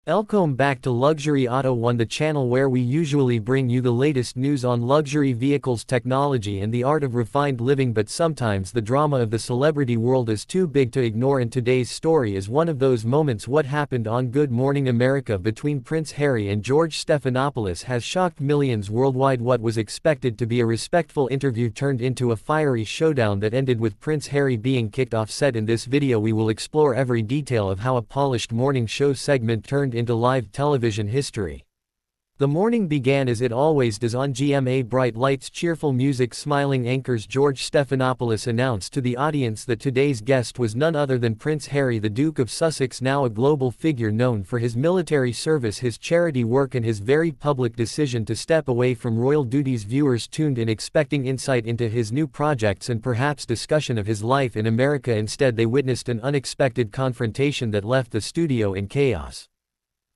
Welcome back to Luxury Auto One, the channel where we usually bring you the latest news on luxury vehicles, technology and the art of refined living, but sometimes the drama of the celebrity world is too big to ignore, and today's story is one of those moments. What happened on Good Morning America between Prince Harry and George Stephanopoulos has shocked millions worldwide. What was expected to be a respectful interview turned into a fiery showdown that ended with Prince Harry being kicked off set. In this video we will explore every detail of how a polished morning show segment turned into live television history. The morning began as it always does on GMA. Bright lights, cheerful music, smiling anchors. George Stephanopoulos announced to the audience that today's guest was none other than Prince Harry, the Duke of Sussex, now a global figure known for his military service, his charity work and his very public decision to step away from royal duties. Viewers tuned in expecting insight into his new projects and perhaps discussion of his life in America. Instead, they witnessed an unexpected confrontation that left the studio in chaos.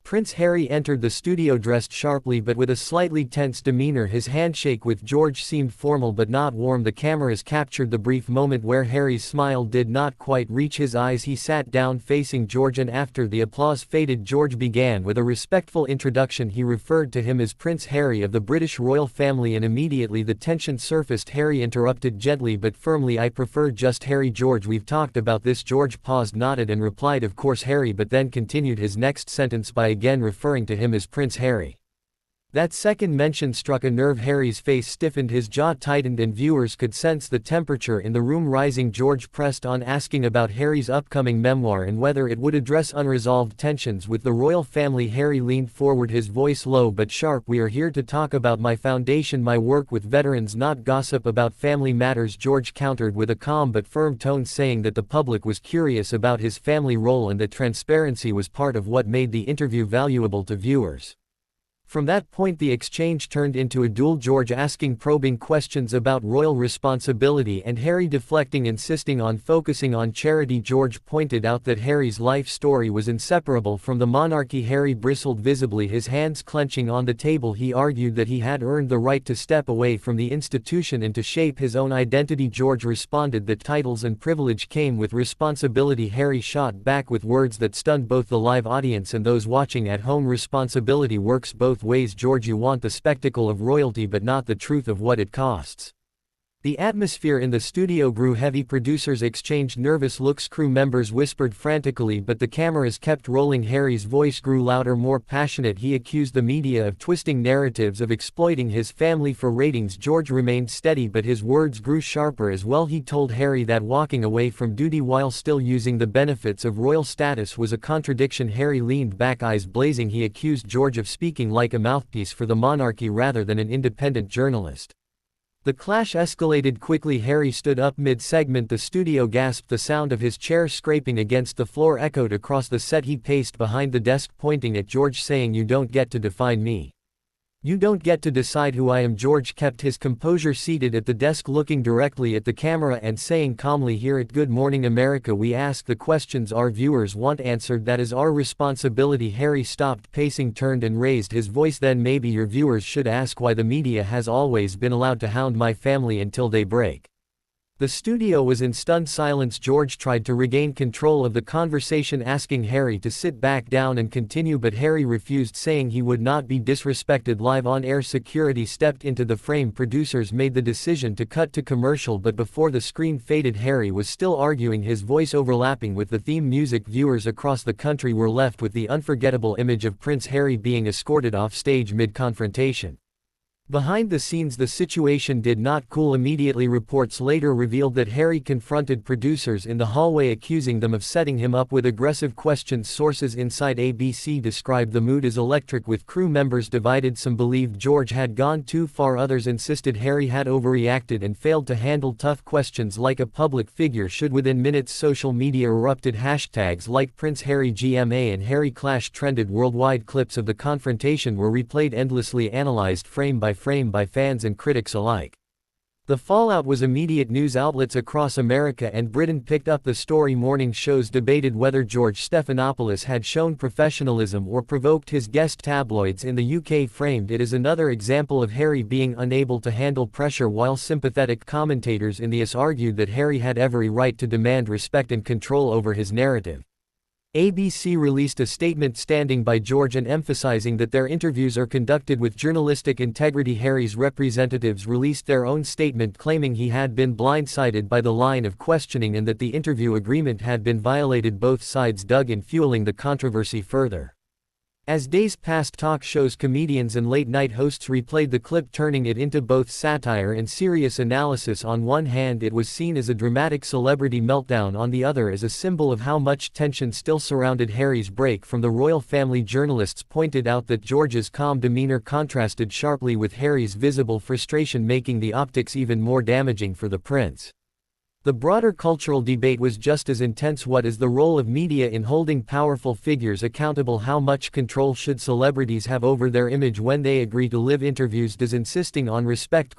Prince Harry entered the studio dressed sharply but with a slightly tense demeanor. His handshake with George seemed formal but not warm. The cameras captured the brief moment where Harry's smile did not quite reach his eyes. He sat down facing George, and after the applause faded, George began with a respectful introduction. He referred to him as Prince Harry of the British royal family, and immediately the tension surfaced. Harry interrupted gently but firmly, "I prefer just Harry, George. We've talked about this." George paused, nodded and replied, "Of course, Harry," but then continued his next sentence by again referring to him as Prince Harry. That second mention struck a nerve. Harry's face stiffened, his jaw tightened, and viewers could sense the temperature in the room rising. George pressed on, asking about Harry's upcoming memoir and whether it would address unresolved tensions with the royal family. Harry leaned forward, his voice low but sharp. "We are here to talk about my foundation, my work with veterans, not gossip about family matters." George countered with a calm but firm tone, saying that the public was curious about his family role and that transparency was part of what made the interview valuable to viewers. From that point the exchange turned into a duel, George asking probing questions about royal responsibility and Harry deflecting, insisting on focusing on charity. George pointed out that Harry's life story was inseparable from the monarchy. Harry bristled visibly, his hands clenching on the table. He argued that he had earned the right to step away from the institution and to shape his own identity. George responded that titles and privilege came with responsibility. Harry shot back with words that stunned both the live audience and those watching at home. "Responsibility works both ways, George. You want the spectacle of royalty but not the truth of what it costs." The atmosphere in the studio grew heavy. Producers exchanged nervous looks, crew members whispered frantically, but the cameras kept rolling. Harry's voice grew louder, more passionate. He accused the media of twisting narratives, of exploiting his family for ratings. George remained steady but his words grew sharper as well. He told Harry that walking away from duty while still using the benefits of royal status was a contradiction. Harry leaned back, eyes blazing. He accused George of speaking like a mouthpiece for the monarchy rather than an independent journalist. The clash escalated quickly. Harry stood up mid-segment. The studio gasped. The sound of his chair scraping against the floor echoed across the set. He paced behind the desk, pointing at George, saying, "You don't get to define me. You don't get to decide who I am." George kept his composure, seated at the desk, looking directly at the camera and saying calmly, "Here at Good Morning America we ask the questions our viewers want answered. That is our responsibility." Harry stopped pacing, turned and raised his voice, "Then maybe your viewers should ask why the media has always been allowed to hound my family until they break." The studio was in stunned silence. George tried to regain control of the conversation, asking Harry to sit back down and continue, but Harry refused, saying he would not be disrespected. Live on air, security stepped into the frame. Producers made the decision to cut to commercial, but before the screen faded, Harry was still arguing, his voice overlapping with the theme music. Viewers across the country were left with the unforgettable image of Prince Harry being escorted off stage mid-confrontation. Behind the scenes the situation did not cool immediately. Reports later revealed that Harry confronted producers in the hallway, accusing them of setting him up with aggressive questions. Sources inside ABC described the mood as electric, with crew members divided. Some believed George had gone too far, others insisted Harry had overreacted and failed to handle tough questions like a public figure should. Within minutes social media erupted. Hashtags like Prince Harry GMA and Harry Clash trended worldwide. Clips of the confrontation were replayed endlessly, analyzed frame by fans and critics alike. The fallout was immediate. News outlets across America and Britain picked up the story. Morning shows debated whether George Stephanopoulos had shown professionalism or provoked his guest. Tabloids in the UK framed it as another example of Harry being unable to handle pressure, while sympathetic commentators in the US argued that Harry had every right to demand respect and control over his narrative. ABC released a statement standing by George and emphasizing that their interviews are conducted with journalistic integrity. Harry's representatives released their own statement claiming he had been blindsided by the line of questioning and that the interview agreement had been violated. Both sides dug in, fueling the controversy further. As days passed, talk shows, comedians and late-night hosts replayed the clip, turning it into both satire and serious analysis. On one hand, it was seen as a dramatic celebrity meltdown, on the other as a symbol of how much tension still surrounded Harry's break from the royal family. Journalists pointed out that George's calm demeanor contrasted sharply with Harry's visible frustration, making the optics even more damaging for the prince. The broader cultural debate was just as intense. What is the role of media in holding powerful figures accountable? How much control should celebrities have over their image when they agree to live interviews? Does insisting on respect